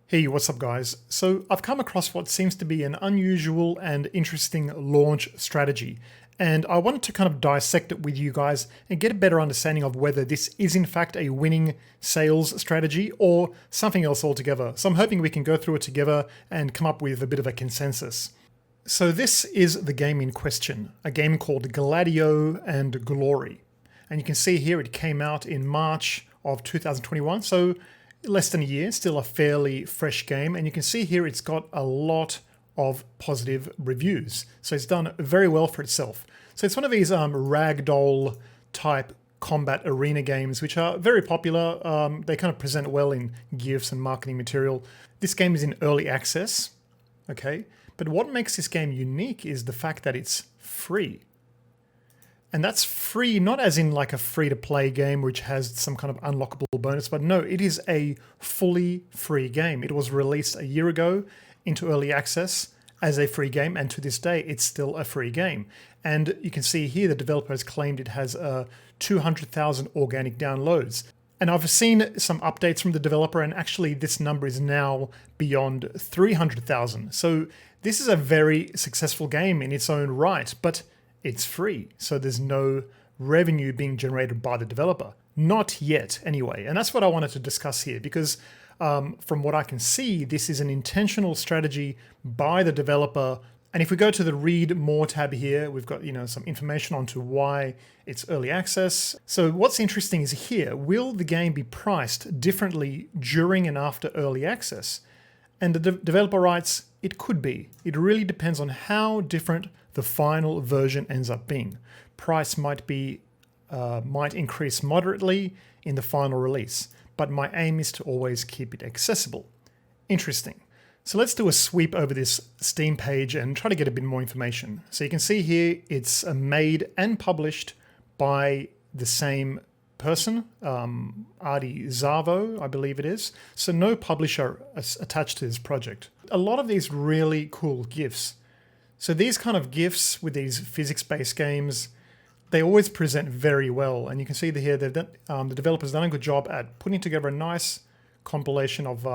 Hey, what's up guys? So I've come across what seems to be an unusual and interesting launch strategy, and I wanted to kind of dissect it with you guys and get a better understanding of whether this is in fact a winning sales strategy or something else altogether. So I'm hoping we can go through it together and come up with a bit of a consensus. So this is the game in question, a game called Gladio and Glory. And you can see here it came out in March of 2021, so less than a year, still a fairly fresh game. And you can see here it's got a lot of positive reviews. So it's done very well for itself. So it's one of these ragdoll type combat arena games, which are very popular. They kind of present well in GIFs and marketing material. This game is in early access, okay? But what makes this game unique is the fact that it's free. And that's free, not as in like a free-to-play game which has some kind of unlockable bonus, but no, it is a fully free game. It was released a year ago into early access as a free game, and to this day, it's still a free game. And you can see here the developer has claimed it has 200,000 organic downloads. And I've seen some updates from the developer, and actually this number is now beyond 300,000. So this is a very successful game in its own right, but it's free, so there's no revenue being generated by the developer. Not yet, anyway. And that's what I wanted to discuss here, because from what I can see, this is an intentional strategy by the developer. And if we go to the Read More tab here, we've got some information onto why it's early access. So what's interesting is here, will the game be priced differently during and after early access? And the developer writes, it could be. It really depends on how different the final version ends up being. Price might increase moderately in the final release, but my aim is to always keep it accessible. Interesting. So let's do a sweep over this Steam page and try to get a bit more information. So you can see here it's made and published by the same person, Adi Zavo, I believe it is. So no publisher attached to this project. A lot of these really cool GIFs. So these kind of GIFs with these physics-based games, they always present very well. And you can see here that the developer's done a good job at putting together a nice compilation of,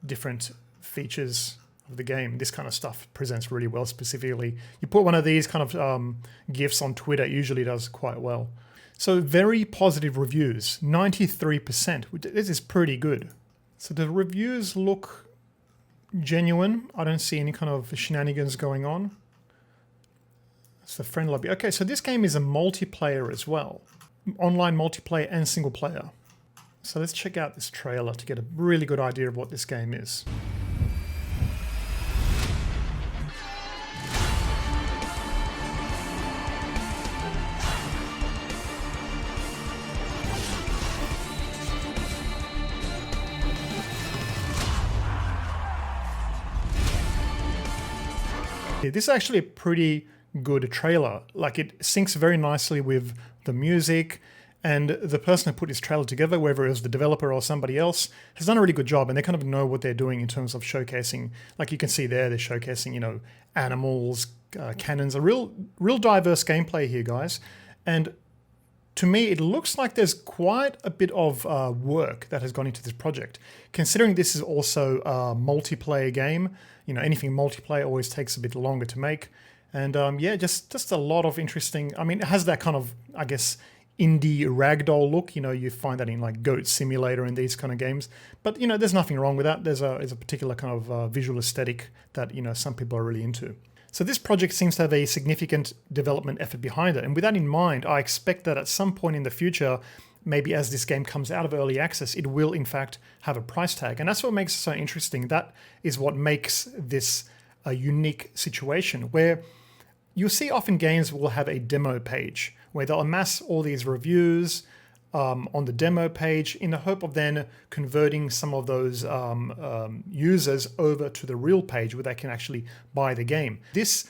different features of the game. This kind of stuff presents really well. Specifically, you put one of these kind of GIFs on Twitter, it usually does quite well. So very positive reviews, 93%. This is pretty good. So the reviews look genuine. I don't see any kind of shenanigans going on. It's the friend lobby. Okay, so this game is a multiplayer as well. Online multiplayer and single player. So let's check out this trailer to get a really good idea of what this game is. This is actually a pretty good trailer. Like, it syncs very nicely with the music, and the person who put this trailer together, whether it was the developer or somebody else, has done a really good job, and they kind of know what they're doing in terms of showcasing. Like you can see there, they're showcasing, animals, cannons, a real diverse gameplay here, guys. And to me, it looks like there's quite a bit of work that has gone into this project. Considering this is also a multiplayer game, anything multiplayer always takes a bit longer to make. And yeah, just a lot of interesting, it has that kind of, I guess, indie ragdoll look. You find that in like Goat Simulator and these kind of games. But, there's nothing wrong with that. There's a particular kind of visual aesthetic that, some people are really into. So this project seems to have a significant development effort behind it. And with that in mind, I expect that at some point in the future, maybe as this game comes out of early access, it will in fact have a price tag. And that's what makes it so interesting. That is what makes this a unique situation, where you'll see often games will have a demo page where they'll amass all these reviews on the demo page in the hope of then converting some of those users over to the real page where they can actually buy the game. This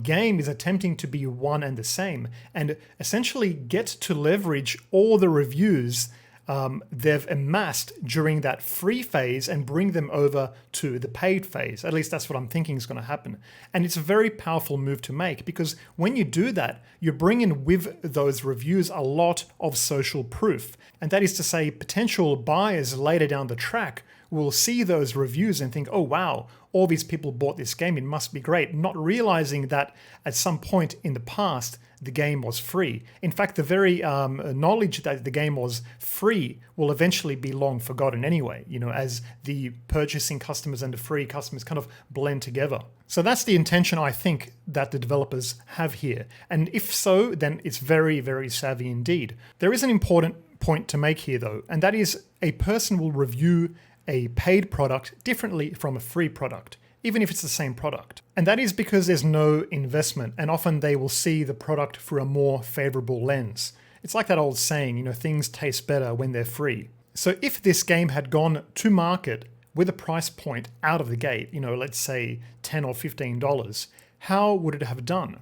game is attempting to be one and the same, and essentially get to leverage all the reviews they've amassed during that free phase and bring them over to the paid phase. At least that's what I'm thinking is going to happen. And it's a very powerful move to make, because when you do that, you bring in with those reviews a lot of social proof. And that is to say, potential buyers later down the track will see those reviews and think, oh wow, all these people bought this game, it must be great, not realizing that at some point in the past, the game was free. In fact, the very knowledge that the game was free will eventually be long forgotten anyway, as the purchasing customers and the free customers kind of blend together. So that's the intention, I think, that the developers have here. And if so, then it's very, very savvy indeed. There is an important point to make here though, and that is a person will review a paid product differently from a free product, even if it's the same product. And that is because there's no investment, and often they will see the product through a more favorable lens. It's like that old saying, things taste better when they're free. So if this game had gone to market with a price point out of the gate, let's say $10 or $15, how would it have done?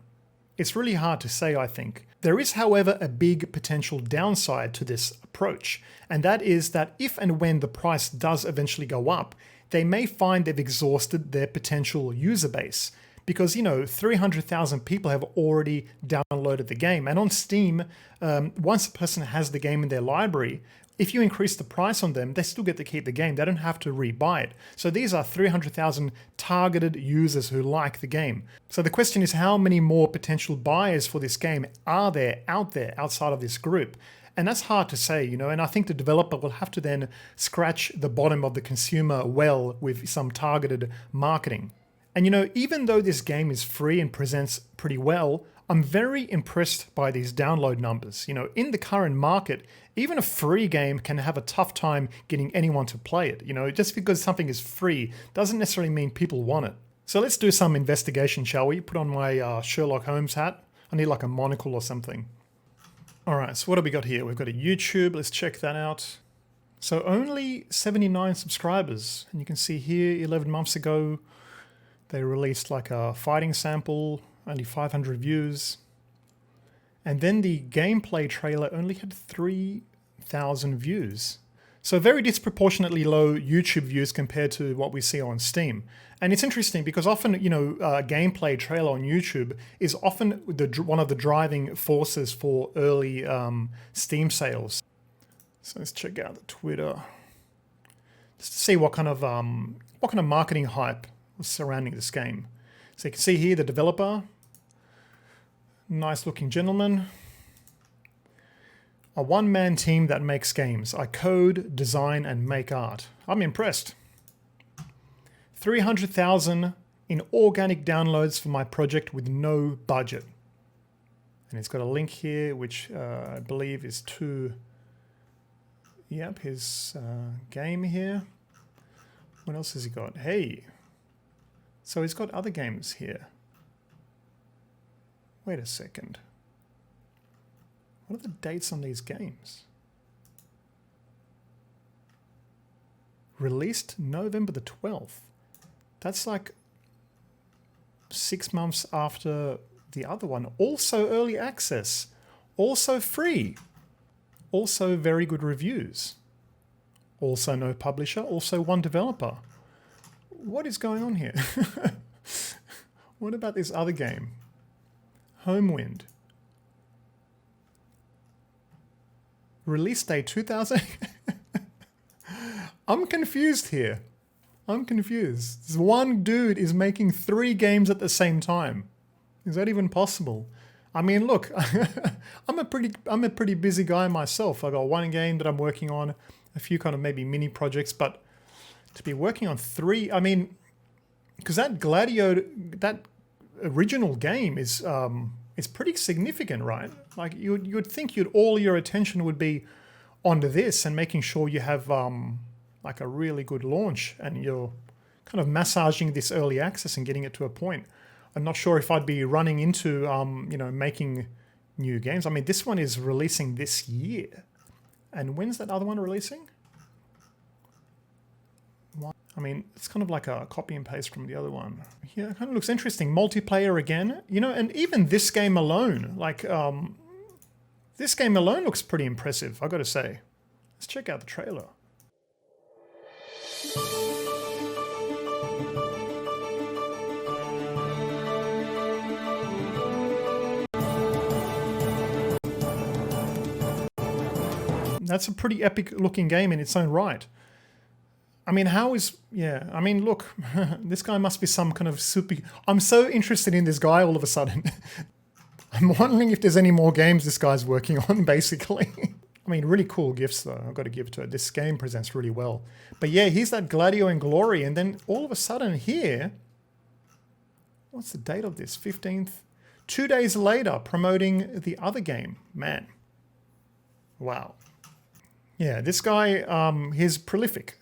It's really hard to say, I think. There is, however, a big potential downside to this approach, and that is that if and when the price does eventually go up, they may find they've exhausted their potential user base. Because, 300,000 people have already downloaded the game. And on Steam, once a person has the game in their library, if you increase the price on them, they still get to keep the game. They don't have to rebuy it. So these are 300,000 targeted users who like the game. So the question is, how many more potential buyers for this game are there outside of this group? And that's hard to say, and I think the developer will have to then scratch the bottom of the consumer well with some targeted marketing. And even though this game is free and presents pretty well, I'm very impressed by these download numbers. In the current market, even a free game can have a tough time getting anyone to play it. Just because something is free doesn't necessarily mean people want it. So let's do some investigation, shall we? Put on my Sherlock Holmes hat. I need like a monocle or something. All right, so what have we got here? We've got a YouTube. Let's check that out. So only 79 subscribers. And you can see here, 11 months ago, they released like a fighting sample, only 500 views. And then the gameplay trailer only had 3,000 views. So very disproportionately low YouTube views compared to what we see on Steam. And it's interesting because often, a gameplay trailer on YouTube is often one of the driving forces for early Steam sales. So let's check out the Twitter. Just to see what kind of marketing hype was surrounding this game. So you can see here the developer, nice looking gentleman. A one-man team that makes games. I code, design, and make art. I'm impressed. 300,000 in organic downloads for my project with no budget. And it's got a link here, which I believe is to, his game here. What else has he got? Hey, so he's got other games here. Wait a second. What are the dates on these games? Released November the 12th. That's like 6 months after the other one. Also early access. Also free. Also very good reviews. Also no publisher. Also one developer. What is going on here? What about this other game? Homewind. Release date 2000. I'm confused here. I'm confused. This one dude is making 3 games at the same time. Is that even possible? I mean, look, I'm a pretty busy guy myself. I got one game that I'm working on, a few kind of maybe mini projects, but to be working on 3, I mean, because that that original game is pretty significant, right? Like you'd think all your attention would be onto this and making sure you have like a really good launch and you're kind of massaging this early access and getting it to a point. I'm not sure if I'd be running into making new games. I mean, this one is releasing this year. And when's that other one releasing? I mean, it's kind of like a copy and paste from the other one. Yeah, it kind of looks interesting. Multiplayer again, and even this game alone, like, this game alone looks pretty impressive, I gotta say. Let's check out the trailer. That's a pretty epic looking game in its own right. I mean, how is, yeah, I mean, look, this guy must be some kind of super, I'm so interested in this guy all of a sudden. I'm wondering if there's any more games this guy's working on, basically. I mean, really cool gifts, though. I've got to give it to it. This game presents really well. But yeah, here's that Gladio and Glory. And then all of a sudden here, what's the date of this? 15th? 2 days later, promoting the other game. Man. Wow. Yeah, this guy, he's prolific.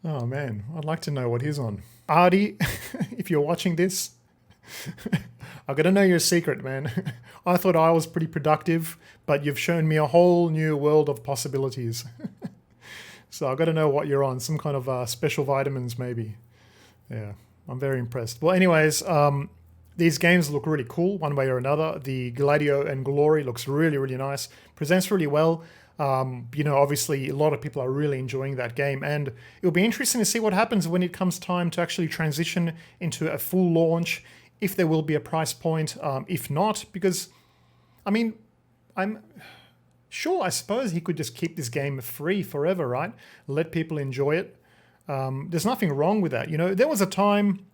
Oh, man. I'd like to know what he's on. Artie, if you're watching this, I've got to know your secret, man. I thought I was pretty productive, but you've shown me a whole new world of possibilities. So I've got to know what you're on. Some kind of special vitamins, maybe. Yeah, I'm very impressed. Well, anyways, these games look really cool one way or another. The Gladio and Glory looks really, really nice. Presents really well. You know, obviously a lot of people are really enjoying that game, and it'll be interesting to see what happens when it comes time to actually transition into a full launch, if there will be a price point, if not, because, I mean, I'm sure, I suppose he could just keep this game free forever, right? Let people enjoy it. There's nothing wrong with that. You know, there was a time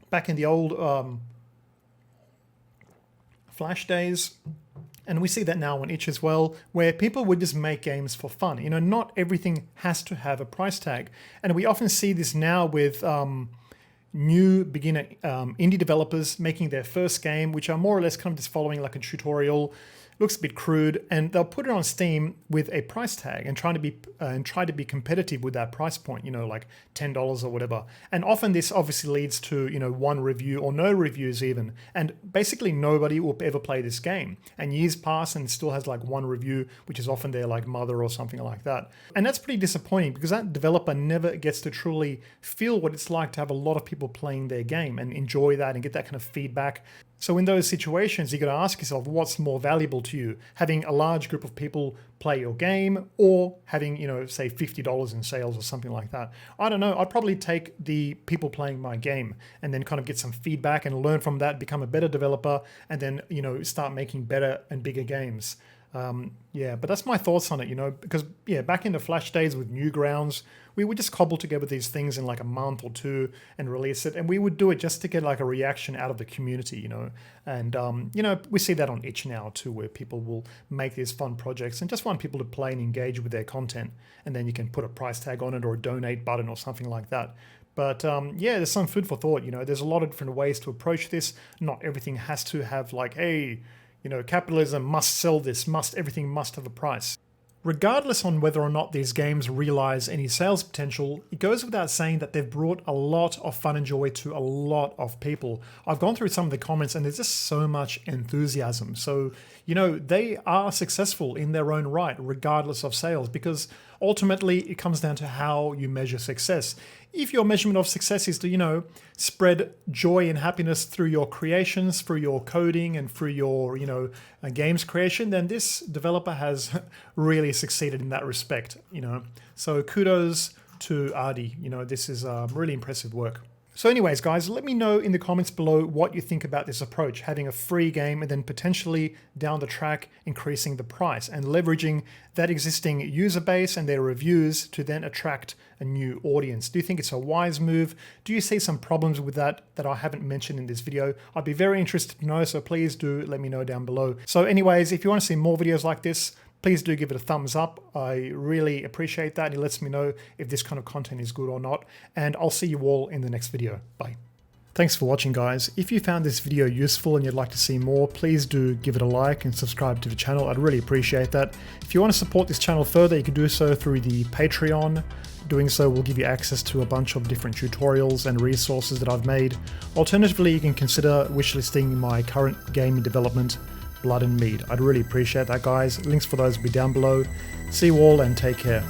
back in the old Flash days, and we see that now on itch as well, where people would just make games for fun. You know, not everything has to have a price tag. And we often see this now with new beginner indie developers making their first game, which are more or less kind of just following like a tutorial. Looks a bit crude, and they'll put it on Steam with a price tag and try to be competitive with that price point, you know, like $10 or whatever. And often this obviously leads to, you know, one review or no reviews even, and basically nobody will ever play this game. And years pass and it still has like one review, which is often their like mother or something like that. And that's pretty disappointing, because that developer never gets to truly feel what it's like to have a lot of people playing their game and enjoy that and get that kind of feedback. So in those situations, you got to ask yourself, what's more valuable to you? Having a large group of people play your game, or having, you know, say $50 in sales or something like that? I don't know. I'd probably take the people playing my game and then kind of get some feedback and learn from that, become a better developer, and then, you know, start making better and bigger games. Yeah, but that's my thoughts on it, you know, because, yeah, back in the Flash days with Newgrounds, we would just cobble together these things in like a month or two and release it. And we would do it just to get like a reaction out of the community, you know. And, you know, we see that on itch now too, where people will make these fun projects and just want people to play and engage with their content. And then you can put a price tag on it or a donate button or something like that. But yeah, there's some food for thought, you know. There's a lot of different ways to approach this. Not everything has to have like, hey, you know, capitalism must sell this, everything must have a price. Regardless on whether or not these games realize any sales potential, it goes without saying that they've brought a lot of fun and joy to a lot of people. I've gone through some of the comments and there's just so much enthusiasm. So, you know, they are successful in their own right, regardless of sales, because ultimately it comes down to how you measure success. If your measurement of success is to, you know, spread joy and happiness through your creations, through your coding and through your, you know, games creation, then this developer has really succeeded in that respect, you know. So kudos to Artie, you know, this is really impressive work. So anyways, guys, let me know in the comments below what you think about this approach, having a free game and then potentially down the track increasing the price and leveraging that existing user base and their reviews to then attract a new audience. Do you think it's a wise move? Do you see some problems with that I haven't mentioned in this video? I'd be very interested to know, so please do let me know down below. So anyways, if you want to see more videos like this, please do give it a thumbs up. I really appreciate that. It lets me know if this kind of content is good or not. And I'll see you all in the next video. Bye. Thanks for watching, guys. If you found this video useful and you'd like to see more, please do give it a like and subscribe to the channel. I'd really appreciate that. If you want to support this channel further, you can do so through the Patreon. Doing so will give you access to a bunch of different tutorials and resources that I've made. Alternatively, you can consider wishlisting my current game in development, Blood and Mead. I'd really appreciate that, guys. Links for those will be down below. See you all and take care.